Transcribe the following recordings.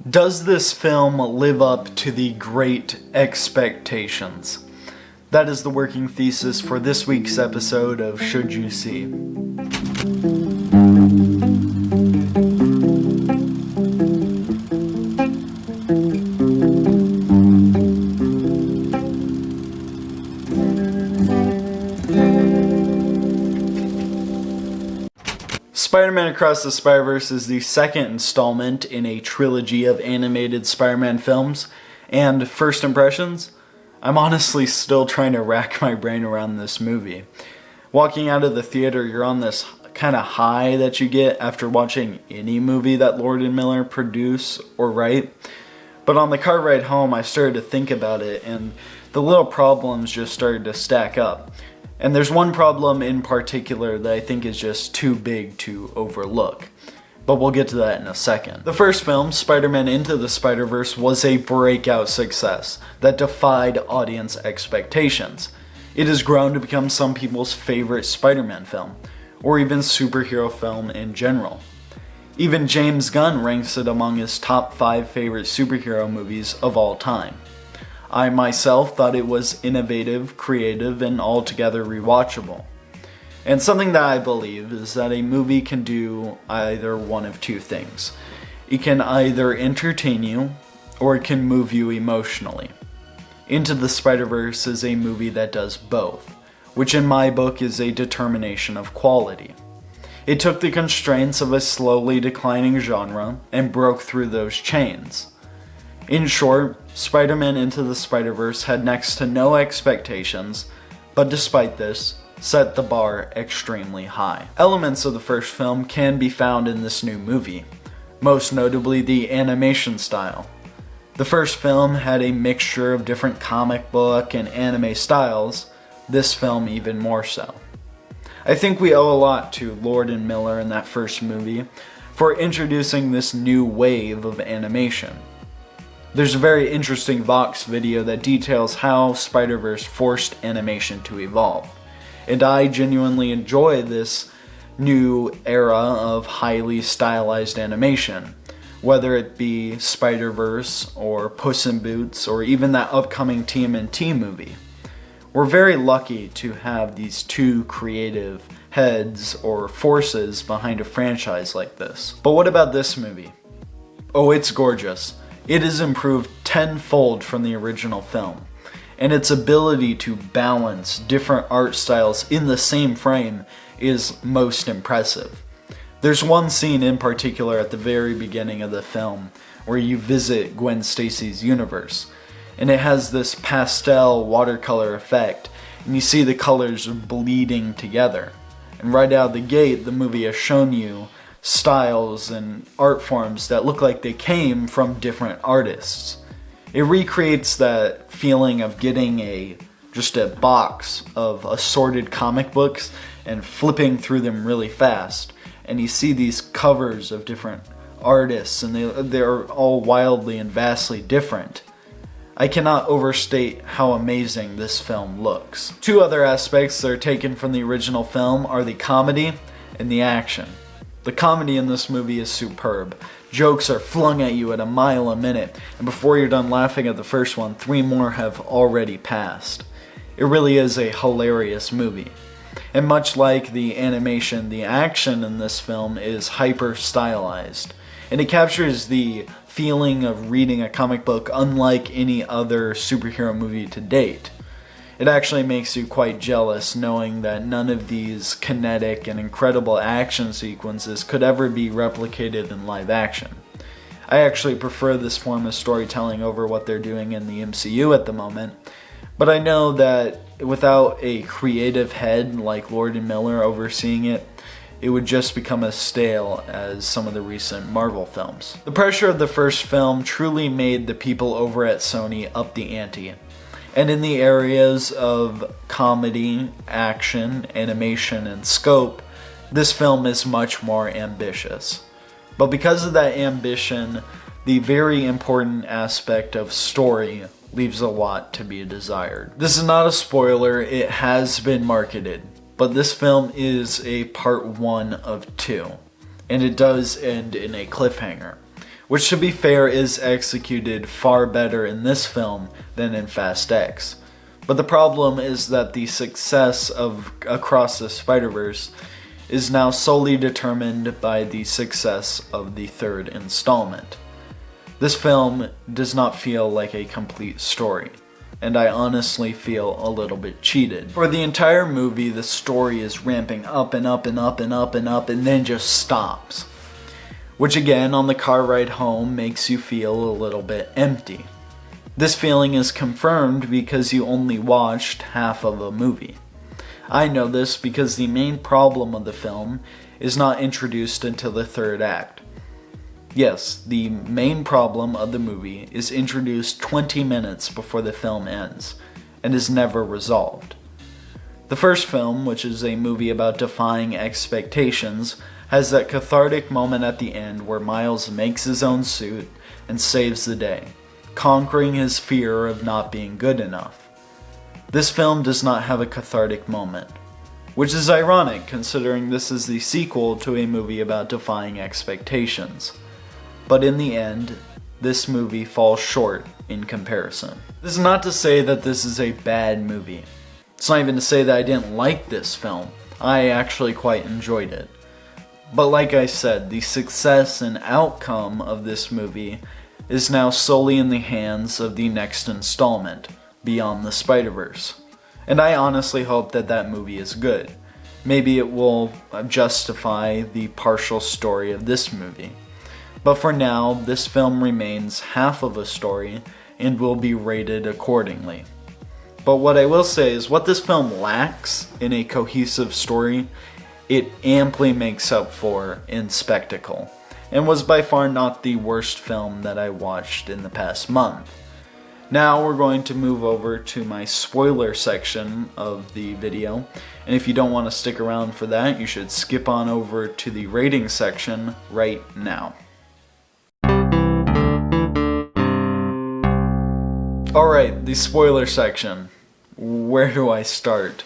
Does this film live up to the great expectations? That is the working thesis for this week's episode of Should You See? Spider-Man Across the Spider-Verse is the second installment in a trilogy of animated Spider-Man films, and first impressions? I'm honestly still trying to rack my brain around this movie. Walking out of the theater, you're on this kind of high that you get after watching any movie that Lord and Miller produce or write. But on the car ride home, I started to think about it, and the little problems just started to stack up. And there's one problem in particular that I think is just too big to overlook. But we'll get to that in a second. The first film, Spider-Man Into the Spider-Verse, was a breakout success that defied audience expectations. It has grown to become some people's favorite Spider-Man film, or even superhero film in general. Even James Gunn ranks it among his top 5 favorite superhero movies of all time. I myself thought it was innovative, creative, and altogether rewatchable. And something that I believe is that a movie can do either one of two things. It can either entertain you, or it can move you emotionally. Into the Spider-Verse is a movie that does both, which in my book is a determination of quality. It took the constraints of a slowly declining genre and broke through those chains. In short, Spider-Man Into the Spider-Verse had next to no expectations, but despite this, set the bar extremely high. Elements of the first film can be found in this new movie, most notably the animation style. The first film had a mixture of different comic book and anime styles, this film even more so. I think we owe a lot to Lord and Miller in that first movie for introducing this new wave of animation. There's a very interesting Vox video that details how Spider-Verse forced animation to evolve, and I genuinely enjoy this new era of highly stylized animation, whether it be Spider-Verse or Puss in Boots or even that upcoming TMNT movie. We're very lucky to have these two creative heads or forces behind a franchise like this. But what about this movie? Oh, it's gorgeous. It is improved tenfold from the original film, and its ability to balance different art styles in the same frame is most impressive. There's one scene in particular at the very beginning of the film where you visit Gwen Stacy's universe, and it has this pastel watercolor effect, and you see the colors bleeding together. And right out of the gate, the movie has shown you styles and art forms that look like they came from different artists. It recreates that feeling of getting just a box of assorted comic books and flipping through them really fast, and you see these covers of different artists, and they're all wildly and vastly different. I cannot overstate how amazing this film looks. Two other aspects that are taken from the original film are the comedy and the action. The comedy in this movie is superb. Jokes are flung at you at a mile a minute, and before you're done laughing at the first one, 3 more have already passed. It really is a hilarious movie. And much like the animation, the action in this film is hyper stylized, and it captures the feeling of reading a comic book unlike any other superhero movie to date. It actually makes you quite jealous knowing that none of these kinetic and incredible action sequences could ever be replicated in live action. I actually prefer this form of storytelling over what they're doing in the MCU at the moment, but I know that without a creative head like Lord and Miller overseeing it, it would just become as stale as some of the recent Marvel films. The pressure of the first film truly made the people over at Sony up the ante. And in the areas of comedy, action, animation, and scope, this film is much more ambitious. But because of that ambition, the very important aspect of story leaves a lot to be desired. This is not a spoiler, it has been marketed, but this film is a part 1 of 2, and it does end in a cliffhanger. which to be fair is executed far better in this film than in Fast X. But the problem is that the success of Across the Spider-Verse is now solely determined by the success of the third installment. This film does not feel like a complete story, and I honestly feel a little bit cheated. For the entire movie, the story is ramping up and up and up and up and up and then just stops. Which again, on the car ride home, makes you feel a little bit empty. This feeling is confirmed because you only watched half of a movie. I know this because the main problem of the film is not introduced until the third act. Yes, the main problem of the movie is introduced 20 minutes before the film ends, and is never resolved. The first film, which is a movie about defying expectations, has that cathartic moment at the end where Miles makes his own suit and saves the day, conquering his fear of not being good enough. This film does not have a cathartic moment, which is ironic considering this is the sequel to a movie about defying expectations. But in the end, this movie falls short in comparison. This is not to say that this is a bad movie. It's not even to say that I didn't like this film. I actually quite enjoyed it. But like I said, the success and outcome of this movie is now solely in the hands of the next installment, Beyond the Spider-Verse. And I honestly hope that that movie is good. Maybe it will justify the partial story of this movie. But for now, this film remains half of a story and will be rated accordingly. But what I will say is what this film lacks in a cohesive story, it amply makes up for in spectacle, and was by far not the worst film that I watched in the past month. Now we're going to move over to my spoiler section of the video, and if you don't want to stick around for that, you should skip on over to the rating section right now. Alright, the spoiler section. Where do I start?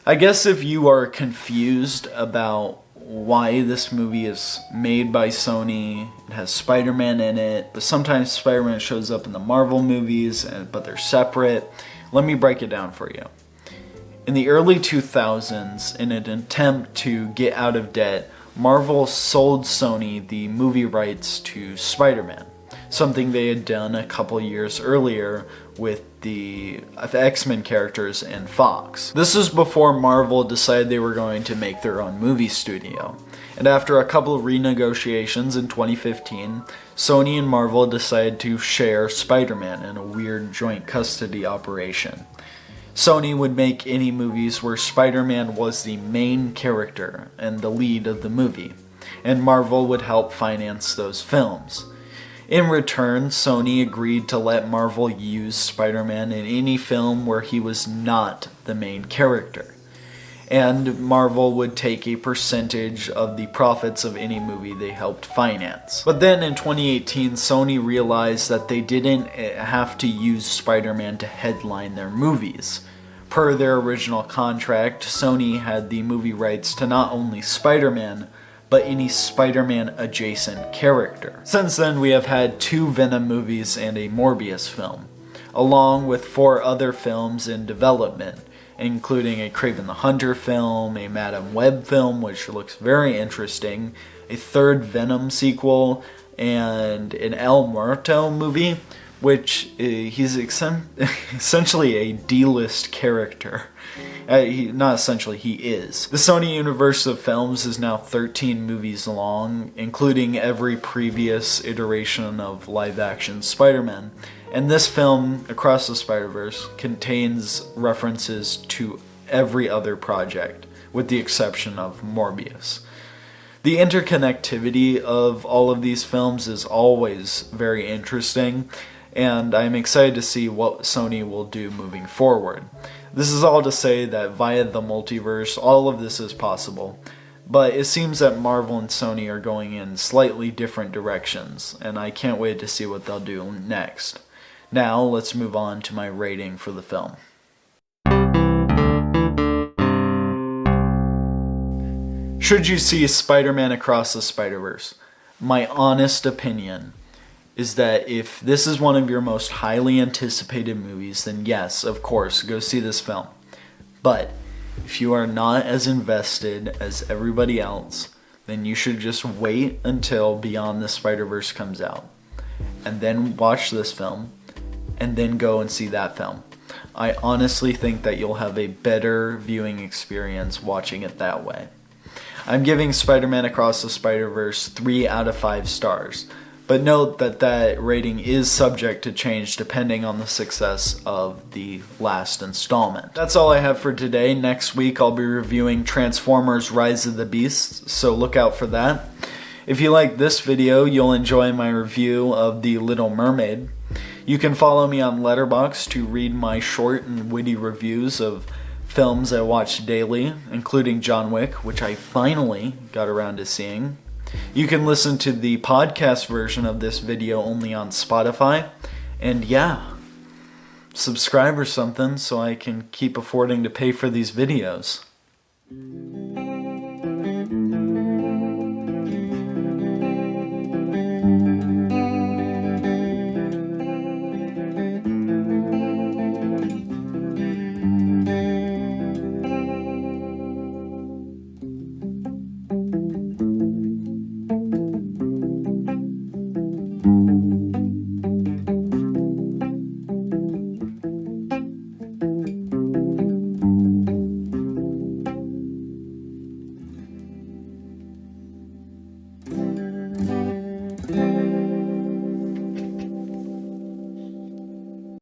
I guess if you are confused about why this movie is made by Sony, it has Spider-Man in it, but sometimes Spider-Man shows up in the Marvel movies, but they're separate, let me break it down for you. In the early 2000s, in an attempt to get out of debt, Marvel sold Sony the movie rights to Spider-Man, something they had done a couple years earlier with the X-Men characters in Fox. This was before Marvel decided they were going to make their own movie studio. And after a couple of renegotiations in 2015, Sony and Marvel decided to share Spider-Man in a weird joint custody operation. Sony would make any movies where Spider-Man was the main character and the lead of the movie, and Marvel would help finance those films. In return, Sony agreed to let Marvel use Spider-Man in any film where he was not the main character. And Marvel would take a percentage of the profits of any movie they helped finance. But then in 2018, Sony realized that they didn't have to use Spider-Man to headline their movies. Per their original contract, Sony had the movie rights to not only Spider-Man, but any Spider-Man adjacent character. Since then, we have had 2 Venom movies and a Morbius film, along with 4 other films in development, including a Kraven the Hunter film, a Madam Web film, which looks very interesting, a 3rd Venom sequel, and an El Muerto movie, which he's essentially a D-list character. Not essentially, he is. The Sony universe of films is now 13 movies long, including every previous iteration of live-action Spider-Man. And this film, Across the Spider-Verse, contains references to every other project, with the exception of Morbius. The interconnectivity of all of these films is always very interesting, and I'm excited to see what Sony will do moving forward. This is all to say that via the multiverse, all of this is possible, but it seems that Marvel and Sony are going in slightly different directions, and I can't wait to see what they'll do next. Now, let's move on to my rating for the film. Should you see Spider-Man Across the Spider-Verse? My honest opinion is that if this is one of your most highly anticipated movies, then yes, of course, go see this film. But if you are not as invested as everybody else, then you should just wait until Beyond the Spider-Verse comes out, and then watch this film, and then go and see that film. I honestly think that you'll have a better viewing experience watching it that way. I'm giving Spider-Man Across the Spider-Verse 3 out of 5 stars. But note that that rating is subject to change depending on the success of the last installment. That's all I have for today. Next week I'll be reviewing Transformers Rise of the Beasts, so look out for that. If you like this video, you'll enjoy my review of The Little Mermaid. You can follow me on Letterboxd to read my short and witty reviews of films I watch daily, including John Wick, which I finally got around to seeing. You can listen to the podcast version of this video only on Spotify. And yeah, subscribe or something so I can keep affording to pay for these videos.